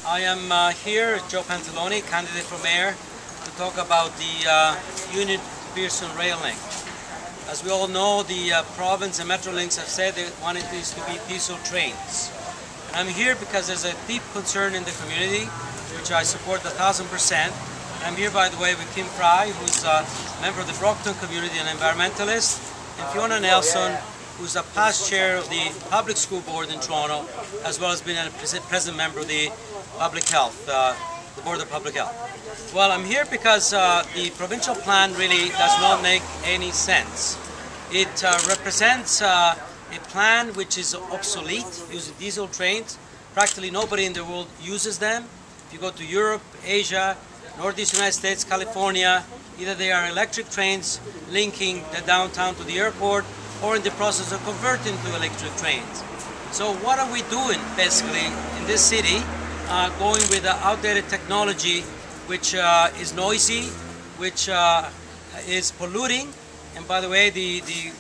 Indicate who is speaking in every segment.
Speaker 1: I am here, Joe Pantalone, candidate for mayor, to talk about the Union-Pearson rail link. As we all know, the province and Metrolinx have said they wanted these to be diesel trains. And I'm here because there's a deep concern in the community, which I support 1,000%. I'm here, by the way, with Kim Fry, who's a member of the Brockton community and environmentalist, and Fiona Nelson, who's a past chair of the Public School Board in Toronto, as well as being a present member of the Public Health, the Board of Public Health. Well, I'm here because the provincial plan really does not make any sense. It represents a plan which is obsolete, using diesel trains. Practically nobody in the world uses them. If you go to Europe, Asia, Northeast United States, California, either they are electric trains linking the downtown to the airport, or in the process of converting to electric trains. So what are we doing basically in this city, going with the outdated technology which is noisy, which is polluting, and by the way,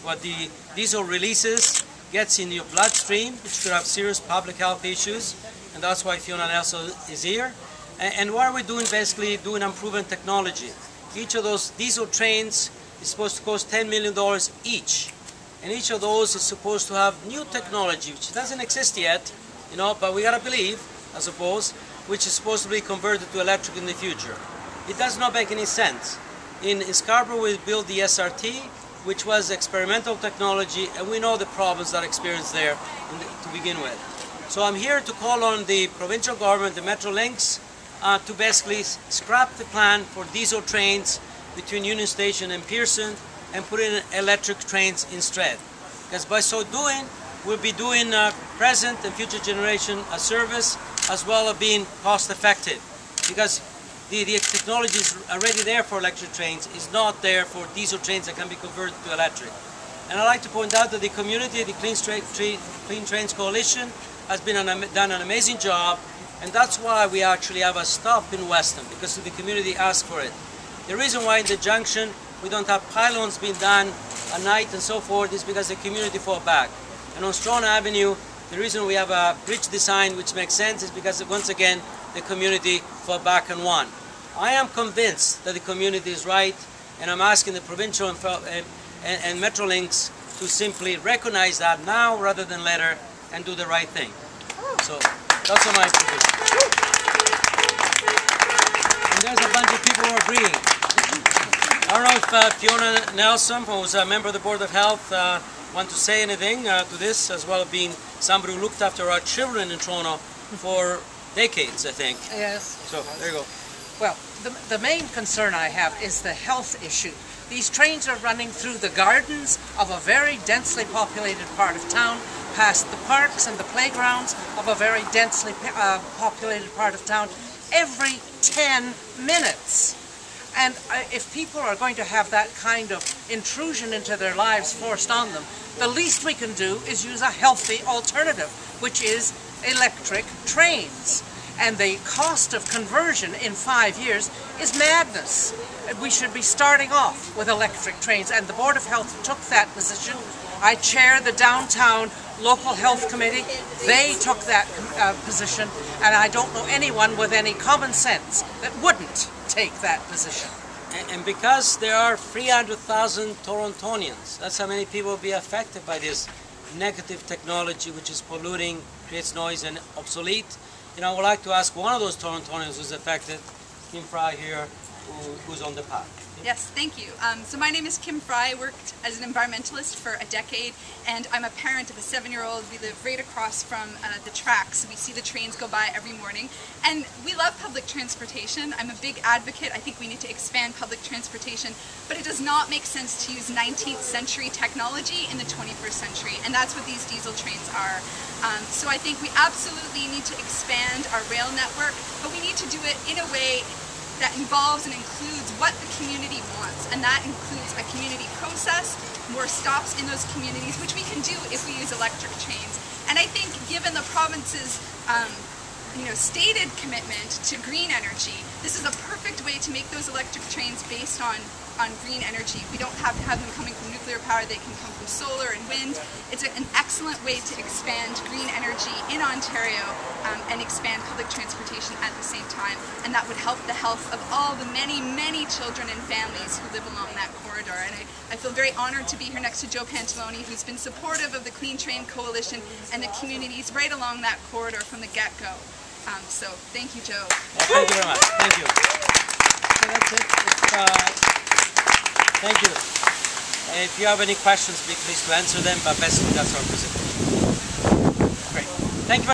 Speaker 1: what the diesel releases gets in your bloodstream, which could have serious public health issues, and that's why Fiona Nelson is here. And what are we doing basically? Doing unproven technology. Each of those diesel trains is supposed to cost $10 million each. And each of those is supposed to have new technology, which doesn't exist yet, you know, but we gotta believe, I suppose, which is supposed to be converted to electric in the future. It does not make any sense. In Scarborough, we built the SRT, which was experimental technology, and we know the problems that are experienced there to begin with. So I'm here to call on the provincial government, the Metrolinx, to basically scrap the plan for diesel trains between Union Station and Pearson and put in electric trains instead. Because by so doing, we'll be doing present and future generation a service, as well as being cost effective. Because the technology is already there for electric trains, is not there for diesel trains that can be converted to electric. And I'd like to point out that the community, the Clean Trains Coalition, has done an amazing job, and that's why we actually have a stop in Weston, because the community asked for it. The reason why in the junction we don't have pylons being done at night and so forth is because the community fought back. And on Strong Avenue, the reason we have a bridge design which makes sense is because once again the community fought back and won. I am convinced that the community is right, and I'm asking the provincial and Metrolinx to simply recognize that now rather than later and do the right thing. So that's my position. And there's a bunch of people who are agreeing. I don't know if Fiona Nelson, who's a member of the Board of Health, want to say anything to this, as well as being somebody who looked after our children in Toronto for decades, I think.
Speaker 2: Yes.
Speaker 1: So, there you go.
Speaker 2: Well, the main concern I have is the health issue. These trains are running through the gardens of a very densely populated part of town, past the parks and the playgrounds of a very densely populated part of town, every 10 minutes. And if people are going to have that kind of intrusion into their lives forced on them, the least we can do is use a healthy alternative, which is electric trains. And the cost of conversion in 5 years is madness. We should be starting off with electric trains, and the Board of Health took that position. I chair the downtown local health committee. They took that position, and I don't know anyone with any common sense that wouldn't take that position.
Speaker 1: And because there are 300,000 Torontonians, that's how many people will be affected by this negative technology which is polluting, creates noise and obsolete. You know, I would like to ask one of those Torontonians who's affected, Kim Fry here, who's on the path.
Speaker 3: Yes, thank you. So my name is Kim Fry. I worked as an environmentalist for a decade, and I'm a parent of a 7-year-old. We live right across from the tracks. We see the trains go by every morning, and we love public transportation. I'm a big advocate. I think we need to expand public transportation, but it does not make sense to use 19th century technology in the 21st century, and that's what these diesel trains are. So I think we absolutely need to expand our rail network, but we need to do it in a way that involves and includes what the community wants, and that includes a community process, more stops in those communities, which we can do if we use electric trains. And I think given the province's stated commitment to green energy, this is a perfect way to make those electric trains based on green energy. We don't have to have them coming from nuclear power, they can come from solar and wind. It's an excellent way to expand green energy in Ontario and expand public transportation at the same time, and that would help the health of all the many, many children and families who live along that corridor. And I feel very honored to be here next to Joe Pantalone, who's been supportive of the Clean Train Coalition and the communities right along that corridor from the get-go. So thank you, Joe.
Speaker 1: Thank you very much. Thank you. So that's it. Thank you. If you have any questions, be pleased to answer them, but basically that's our presentation.